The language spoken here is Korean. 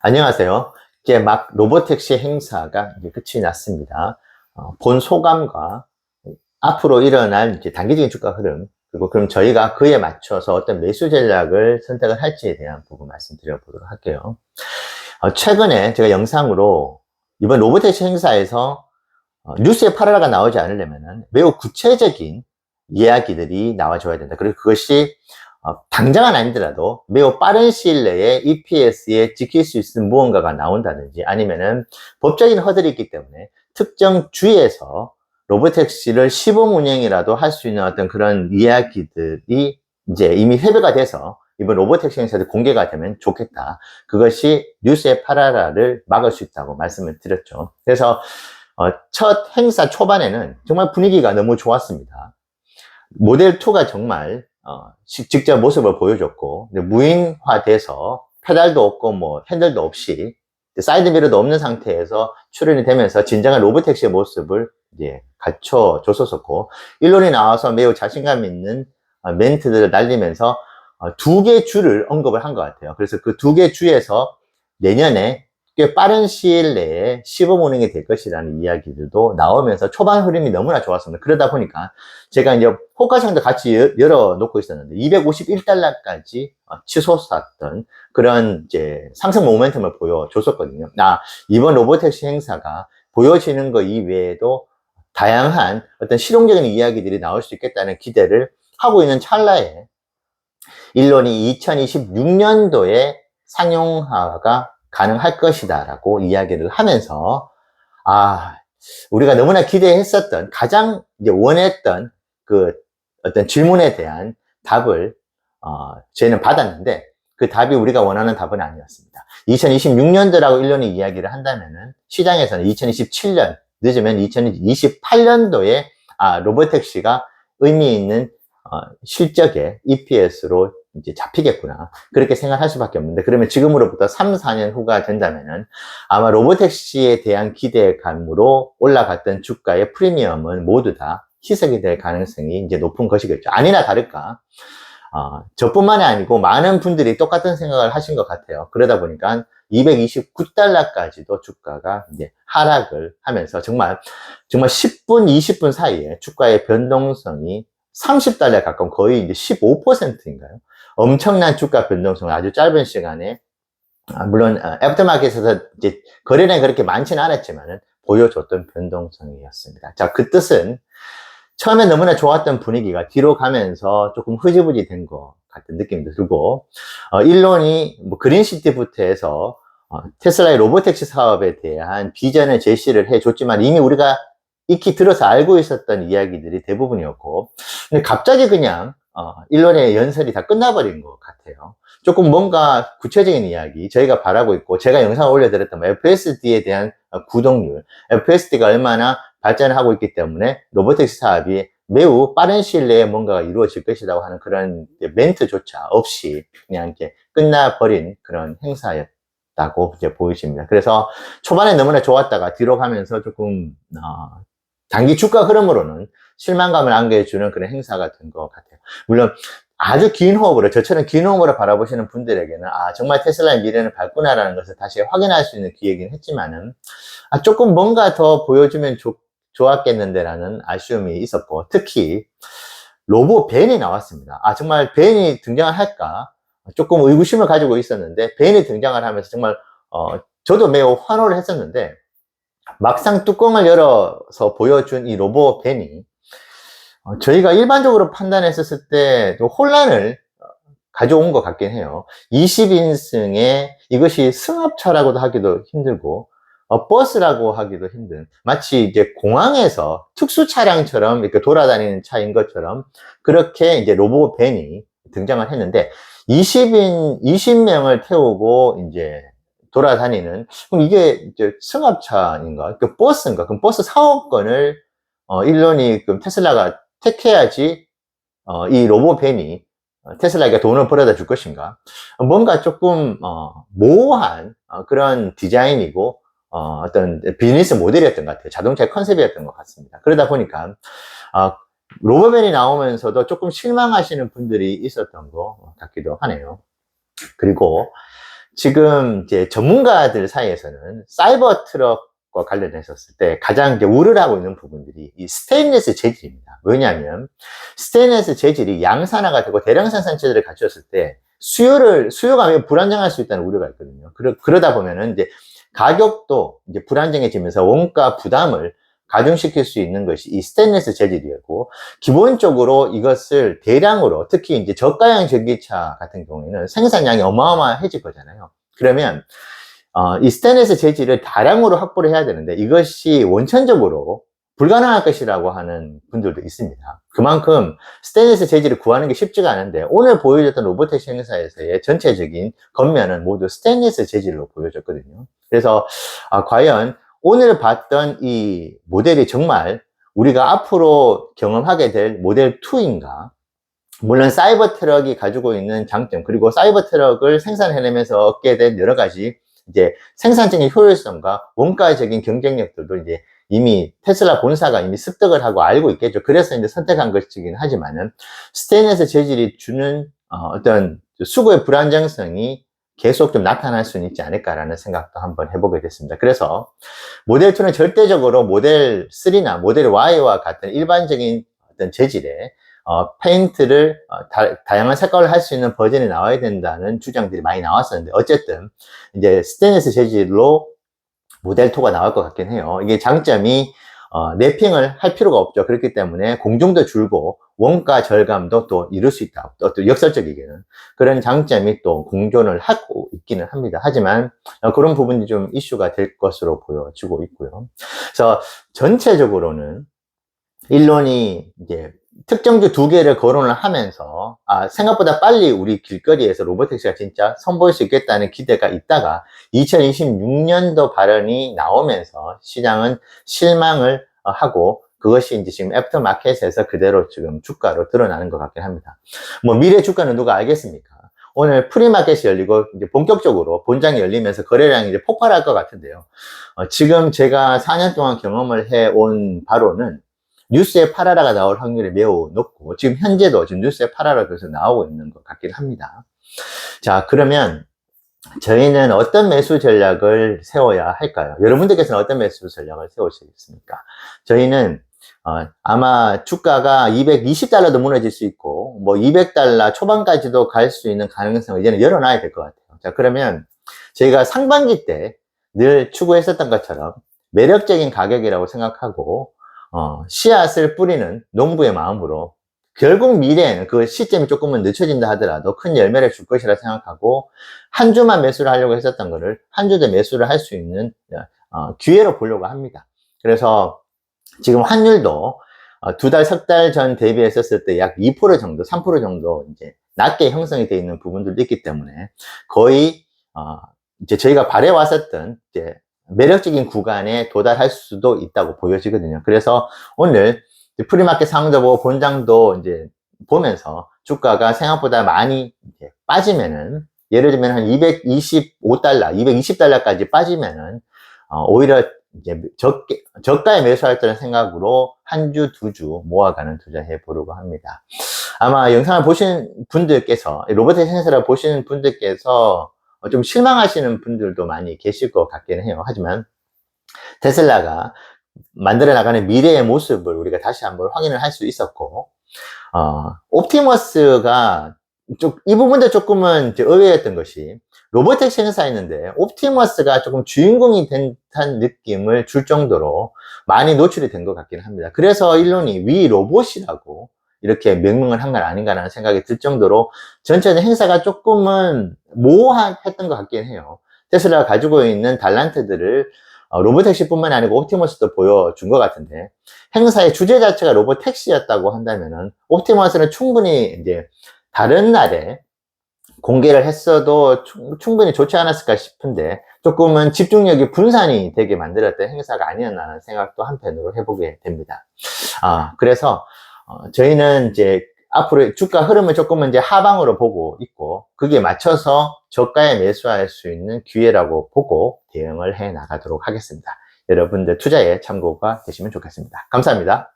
안녕하세요. 이제 막 로보택시 행사가 이제 끝이 났습니다. 본 소감과 앞으로 일어날 이제 단기적인 주가 흐름, 그리고 그럼 저희가 그에 맞춰서 어떤 매수 전략을 선택을 할지에 대한 부분 말씀드려 보도록 할게요. 최근에 제가 영상으로 이번 로보택시 행사에서 뉴스에 팔아라가 나오지 않으려면 매우 구체적인 이야기들이 나와줘야 된다. 그리고 그것이 당장은 아니더라도 매우 빠른 시일 내에 EPS에 지킬 수 있는 무언가가 나온다든지, 아니면은 법적인 허들이 있기 때문에 특정 주에서 로보택시를 시범 운행이라도 할 수 있는 어떤 그런 이야기들이 이제 이미 회배가 돼서 이번 로보택시 행사도 공개가 되면 좋겠다. 그것이 뉴스에 팔아라를 막을 수 있다고 말씀을 드렸죠. 그래서 첫 행사 초반에는 정말 분위기가 너무 좋았습니다. 모델2가 정말 직접 모습을 보여줬고, 무인화돼서 페달도 없고 뭐 핸들도 없이 사이드미러도 없는 상태에서 출연이 되면서 진정한 로보택시의 모습을 이제 갖춰줬었고, 일론이 나와서 매우 자신감 있는 멘트들을 날리면서 두 개 주를 언급을 한 것 같아요. 그래서 그 두 개 주에서 내년에 꽤 빠른 시일 내에 시범 운행이 될 것이라는 이야기들도 나오면서 초반 흐름이 너무나 좋았습니다. 그러다 보니까 제가 이제 호가창도 같이 열어놓고 있었는데 251달러까지 치솟았던 그런 이제 상승 모멘텀을 보여줬었거든요. 이번 로보택시 행사가 보여지는 것 이외에도 다양한 어떤 실용적인 이야기들이 나올 수 있겠다는 기대를 하고 있는 찰나에 일론이 2026년도에 상용화가 가능할 것이다 라고 이야기를 하면서, 우리가 너무나 기대했었던, 가장 이제 원했던 그 어떤 질문에 대한 답을 저희는 받았는데, 그 답이 우리가 원하는 답은 아니었습니다. 2026년도라고 일론이 이야기를 한다면은 시장에서는 2027년, 늦으면 2028년도에 로보택시가 의미 있는 실적의 EPS로 이제 잡히겠구나, 그렇게 생각할 수밖에 없는데, 그러면 지금으로부터 3, 4년 후가 된다면은 아마 로보택시에 대한 기대감으로 올라갔던 주가의 프리미엄은 모두 다 희석이 될 가능성이 이제 높은 것이겠죠. 아니나 다를까 저뿐만이 아니고 많은 분들이 똑같은 생각을 하신 것 같아요. 그러다 보니까 229달러까지도 주가가 이제 하락을 하면서 정말 10분, 20분 사이에 주가의 변동성이 30달러에 가까운, 거의 이제 15%인가요? 엄청난 주가 변동성을 아주 짧은 시간에, 물론 애프터마켓에서 이제 거래량이 그렇게 많지는 않았지만 보여줬던 변동성이었습니다. 자, 그 뜻은 처음에 너무나 좋았던 분위기가 뒤로 가면서 조금 흐지부지 된 것 같은 느낌도 들고, 일론이 뭐 그린시티부터 해서 테슬라의 로보택시 사업에 대한 비전을 제시를 해줬지만 이미 우리가 익히 들어서 알고 있었던 이야기들이 대부분이었고, 근데 갑자기 그냥 일론의 연설이 다 끝나버린 것 같아요. 조금 뭔가 구체적인 이야기, 저희가 바라고 있고 제가 영상을 올려드렸던 FSD에 대한 구독률, FSD가 얼마나 발전하고 있기 때문에 로보택시 사업이 매우 빠른 시일 내에 뭔가가 이루어질 것이라고 하는 그런 멘트조차 없이 그냥 이렇게 끝나버린 그런 행사였다고 이제 보이십니다. 그래서 초반에 너무나 좋았다가 뒤로 가면서 조금 단기 주가 흐름으로는 실망감을 안겨주는 그런 행사가 된 것 같아요. 물론 아주 긴 호흡으로, 저처럼 긴 호흡으로 바라보시는 분들에게는 정말 테슬라의 미래는 밝구나라는 것을 다시 확인할 수 있는 기회이긴 했지만은 조금 뭔가 더 보여주면 좋았겠는데 라는 아쉬움이 있었고, 특히 로보 벤이 나왔습니다. 정말 벤이 등장을 할까 조금 의구심을 가지고 있었는데, 벤이 등장을 하면서 정말 저도 매우 환호를 했었는데, 막상 뚜껑을 열어서 보여준 이 로보 벤이 저희가 일반적으로 판단했었을 때 또 혼란을 가져온 것 같긴 해요. 20인승에 이것이 승합차라고도 하기도 힘들고 버스라고 하기도 힘든, 마치 이제 공항에서 특수 차량처럼 이렇게 돌아다니는 차인 것처럼 그렇게 이제 로보 밴이 등장을 했는데, 20명을 태우고 이제 돌아다니는, 그럼 이게 이제 승합차인가? 그 버스인가? 그럼 버스 사업권을 일론이, 그럼 테슬라가 택해야지 이 로보밴이 테슬라에게 돈을 벌어다 줄 것인가? 뭔가 조금 모호한 그런 디자인이고 어떤 비즈니스 모델이었던 것 같아요. 자동차의 컨셉이었던 것 같습니다. 그러다 보니까 로보밴이 나오면서도 조금 실망하시는 분들이 있었던 것 같기도 하네요. 그리고 지금 이제 전문가들 사이에서는 사이버 트럭과 관련했었을 때 가장 이제 우려를 하고 있는 부분들이 이 스테인리스 재질입니다. 왜냐하면 스테인리스 재질이 양산화가 되고 대량 생산 체제를 갖췄을 때 수요가 매우 불안정할 수 있다는 우려가 있거든요. 그러다 보면은 이제 가격도 이제 불안정해지면서 원가 부담을 가중시킬 수 있는 것이 이 스테인리스 재질이고, 기본적으로 이것을 대량으로, 특히 이제 저가형 전기차 같은 경우에는 생산량이 어마어마해질 거잖아요. 그러면 이 스테인리스 재질을 다량으로 확보를 해야 되는데 이것이 원천적으로 불가능할 것이라고 하는 분들도 있습니다. 그만큼 스테인리스 재질을 구하는 게 쉽지가 않은데, 오늘 보여줬던 로보택시 행사에서의 전체적인 겉면은 모두 스테인리스 재질로 보여졌거든요. 그래서 과연 오늘 봤던 이 모델이 정말 우리가 앞으로 경험하게 될 모델 2인가? 물론 사이버 트럭이 가지고 있는 장점, 그리고 사이버 트럭을 생산해내면서 얻게 된 여러 가지 이제 생산적인 효율성과 원가적인 경쟁력들도 이제 이미 테슬라 본사가 이미 습득을 하고 알고 있겠죠. 그래서 이제 선택한 것이긴 하지만은, 스테인리스 재질이 주는 어떤 수고의 불안정성이 계속 좀 나타날 수는 있지 않을까라는 생각도 한번 해보게 됐습니다. 그래서 모델 2는 절대적으로 모델 3나 모델 Y와 같은 일반적인 어떤 재질의 페인트를 다양한 색깔을 할 수 있는 버전이 나와야 된다는 주장들이 많이 나왔었는데, 어쨌든 이제 스테인리스 재질로 모델 2가 나올 것 같긴 해요. 이게 장점이 랩핑을 할 필요가 없죠. 그렇기 때문에 공정도 줄고 원가 절감도 또 이룰 수 있다. 또 역설적이게는 그런 장점이 또 공존을 하고 있기는 합니다. 하지만 그런 부분이 좀 이슈가 될 것으로 보여지고 있고요. 그래서 전체적으로는 일론이 이제 특정주 2개를 거론을 하면서 생각보다 빨리 우리 길거리에서 로보택시가 진짜 선보일 수 있겠다는 기대가 있다가 2026년도 발언이 나오면서 시장은 실망을 하고, 그것이 이제 지금 애프터마켓에서 그대로 지금 주가로 드러나는 것 같긴 합니다. 뭐 미래 주가는 누가 알겠습니까? 오늘 프리마켓이 열리고 이제 본격적으로 본장이 열리면서 거래량이 이제 폭발할 것 같은데요. 지금 제가 4년 동안 경험을 해온 바로는 뉴스에 팔아라가 나올 확률이 매우 높고, 지금 현재도 지금 뉴스에 팔아라 그래서 나오고 있는 것 같긴 합니다. 자, 그러면 저희는 어떤 매수 전략을 세워야 할까요? 여러분들께서는 어떤 매수 전략을 세우시겠습니까? 저희는 아마 주가가 $220도 무너질 수 있고, 뭐 $200 초반까지도 갈 수 있는 가능성을 이제는 열어놔야 될 것 같아요. 자, 그러면 저희가 상반기 때 늘 추구했었던 것처럼 매력적인 가격이라고 생각하고, 씨앗을 뿌리는 농부의 마음으로, 결국 미래에는 그 시점이 조금은 늦춰진다 하더라도 큰 열매를 줄 것이라 생각하고, 한 주만 매수를 하려고 했었던 거를 한 주도 매수를 할 수 있는 기회로 보려고 합니다. 그래서 지금 환율도 2달, 석 달 전 대비했었을 때 약 2% 정도, 3% 정도 이제 낮게 형성이 되어 있는 부분들도 있기 때문에 거의 이제 저희가 바래왔었던 이제 매력적인 구간에 도달할 수도 있다고 보여지거든요. 그래서 오늘 프리마켓 상황도 보고 본장도 이제 보면서 주가가 생각보다 많이 이제 빠지면은, 예를 들면 한 $225, $220까지 빠지면은 오히려 이제 저가에 매수할 때는 생각으로 한 주, 2주 모아가는 투자해 보려고 합니다. 아마 영상을 보신 분들께서, 로보택시 행사를 보시는 분들께서 좀 실망하시는 분들도 많이 계실 것 같긴 해요. 하지만 테슬라가 만들어 나가는 미래의 모습을 우리가 다시 한번 확인을 할 수 있었고, 옵티머스가 이 부분도 조금은 의외였던 것이, 로보택시 행사였는데 옵티머스가 조금 주인공이 된 듯한 느낌을 줄 정도로 많이 노출이 된 것 같긴 합니다. 그래서 일론이 위 로봇이라고 이렇게 명명을 한 건 아닌가라는 생각이 들 정도로 전체적인 행사가 조금은 모호했던 것 같긴 해요. 테슬라가 가지고 있는 달란트들을 로보택시뿐만 아니고 옵티머스도 보여준 것 같은데, 행사의 주제 자체가 로보택시였다고 한다면은 옵티머스는 충분히 이제 다른 날에 공개를 했어도 충분히 좋지 않았을까 싶은데, 조금은 집중력이 분산이 되게 만들었던 행사가 아니었나 하는 생각도 한편으로 해보게 됩니다. 그래서 저희는 이제 앞으로 주가 흐름을 조금은 이제 하방으로 보고 있고, 그게 맞춰서 저가에 매수할 수 있는 기회라고 보고 대응을 해 나가도록 하겠습니다. 여러분들 투자에 참고가 되시면 좋겠습니다. 감사합니다.